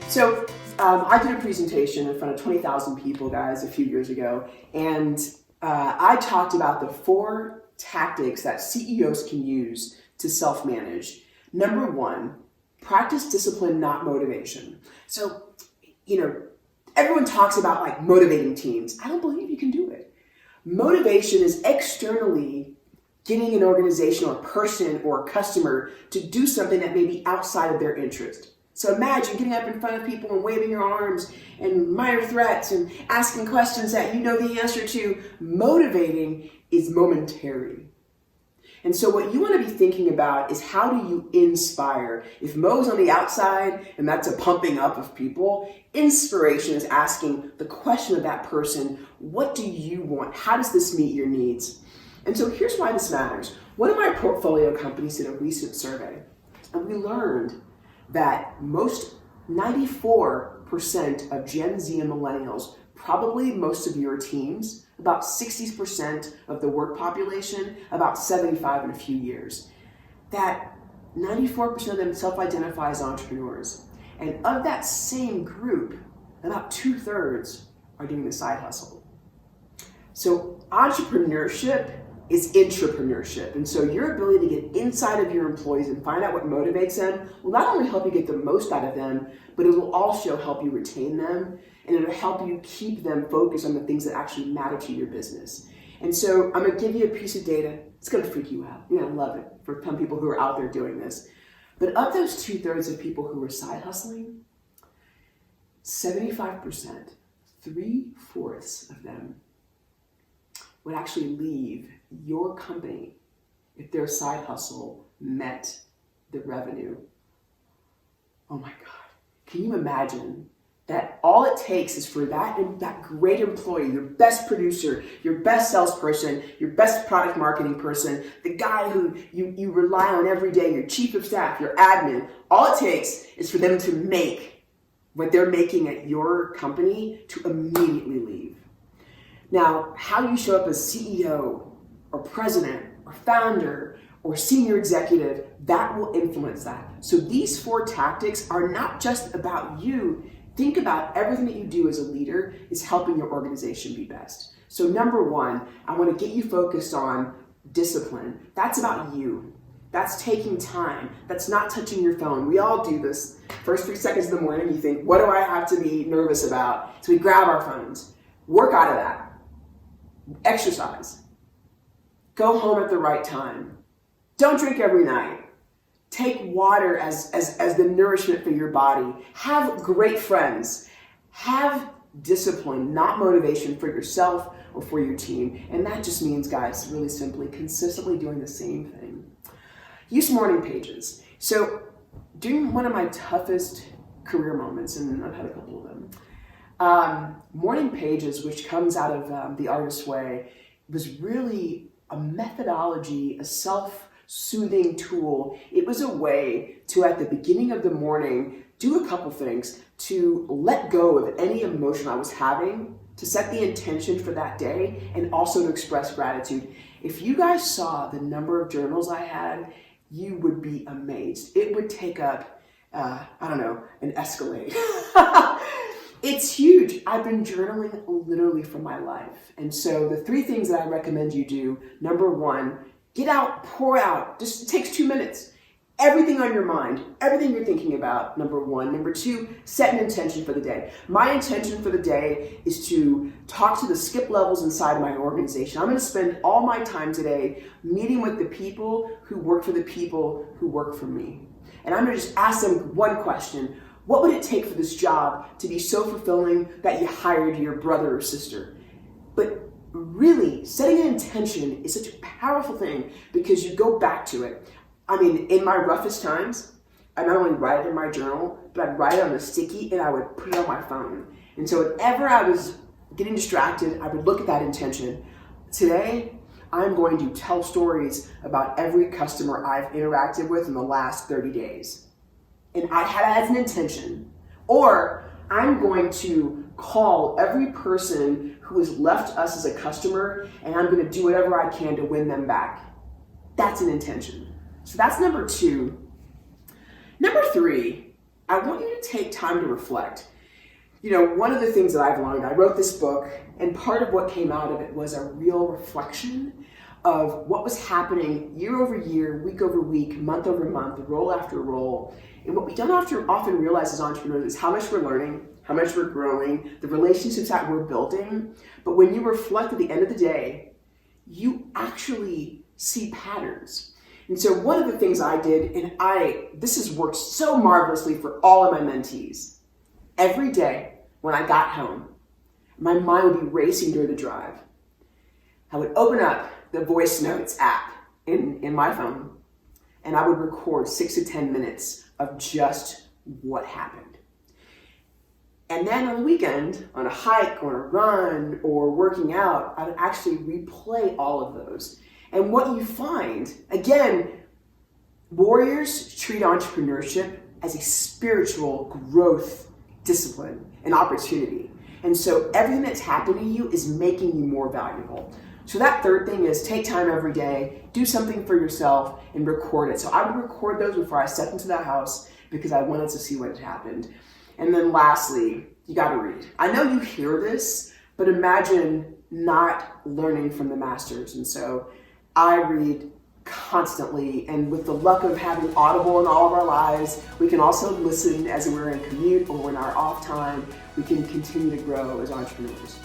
So I did a presentation in front of 20,000 people, guys, a few years ago, and I talked about the 4 tactics that CEOs can use to self-manage. Number 1, practice discipline, not motivation. So, everyone talks about like motivating teams. I don't believe you can do it. Motivation is externally getting an organization or a person or a customer to do something that may be outside of their interest. So imagine getting up in front of people and waving your arms and minor threats and asking questions that you know the answer to. Motivating is momentary. And so what you want to be thinking about is, how do you inspire? If Mo's on the outside and that's a pumping up of people, inspiration is asking the question of that person, what do you want? How does this meet your needs? And so here's why this matters. One of my portfolio companies did a recent survey, and we learned that 94% of Gen Z and millennials, probably most of your teams, about 60% of the work population, about 75 in a few years, that 94% of them self-identify as entrepreneurs. And of that same group, about 2/3 are doing the side hustle. So entrepreneurship is intrapreneurship. And so your ability to get inside of your employees and find out what motivates them will not only help you get the most out of them, but it will also help you retain them, and it'll help you keep them focused on the things that actually matter to your business. And so I'm gonna give you a piece of data. It's gonna freak you out. You're gonna love it for some people who are out there doing this. But of those 2/3 of people who are side hustling, 75%, 3/4 of them would actually leave your company if their side hustle met the revenue. Oh my God. Can you imagine that all it takes is for that great employee, your best producer, your best salesperson, your best product marketing person, the guy who you rely on every day, your chief of staff, your admin, all it takes is for them to make what they're making at your company to immediately leave. Now, how you show up as CEO or president or founder or senior executive, that will influence that. So these 4 tactics are not just about you. Think about everything that you do as a leader is helping your organization be best. So number 1, I want to get you focused on discipline. That's about you. That's taking time. That's not touching your phone. We all do this. First 3 seconds of the morning, you think, what do I have to be nervous about? So we grab our phones. Work out of that. Exercise. Go home at the right time. Don't drink every night. Take water as the nourishment for your body. Have great friends. Have discipline, not motivation, for yourself or for your team. And that just means, guys, really simply, consistently doing the same thing. Use morning pages. So during one of my toughest career moments, and I've had a couple of them, Morning Pages, which comes out of The Artist's Way, was really a methodology, a self-soothing tool. It was a way to, at the beginning of the morning, do a couple things to let go of any emotion I was having, to set the intention for that day, and also to express gratitude. If you guys saw the number of journals I had, you would be amazed. It would take up, an Escalade. It's huge. I've been journaling literally for my life. And so the 3 things that I recommend you do, number 1, get out, pour out. Just takes 2 minutes. Everything on your mind, everything you're thinking about, number 1. Number 2, set an intention for the day. My intention for the day is to talk to the skip levels inside of my organization. I'm going to spend all my time today meeting with the people who work for the people who work for me. And I'm going to just ask them one question. What would it take for this job to be so fulfilling that you hired your brother or sister? But really, setting an intention is such a powerful thing because you go back to it. I mean, in my roughest times, I not only write it in my journal, but I'd write it on a sticky and I would put it on my phone. And so whenever I was getting distracted, I would look at that intention. Today, I'm going to tell stories about every customer I've interacted with in the last 30 days. And I had it as an intention. Or I'm going to call every person who has left us as a customer, and I'm going to do whatever I can to win them back. That's an intention. So that's number 2. Number 3, I want you to take time to reflect. You know, one of the things that I've learned, I wrote this book, and part of what came out of it was a real reflection of what was happening year over year, week over week, month over month, role after role. And what we don't often realize as entrepreneurs is how much we're learning, how much we're growing, the relationships that we're building. But when you reflect at the end of the day, you actually see patterns. And so one of the things I did, and this has worked so marvelously for all of my mentees, every day when I got home, my mind would be racing during the drive. I would open up the voice notes app in my phone, and I would record 6 to 10 minutes of just what happened. And then on the weekend, on a hike or a run or working out, I would actually replay all of those. And what you find, again, warriors treat entrepreneurship as a spiritual growth discipline, an opportunity. And so everything that's happening to you is making you more valuable. So that third thing is take time every day, do something for yourself, and record it. So I would record those before I stepped into the house because I wanted to see what had happened. And then lastly, you got to read. I know you hear this, but imagine not learning from the masters. And so I read constantly, and with the luck of having Audible in all of our lives, we can also listen as we're in commute or in our off time. We can continue to grow as entrepreneurs.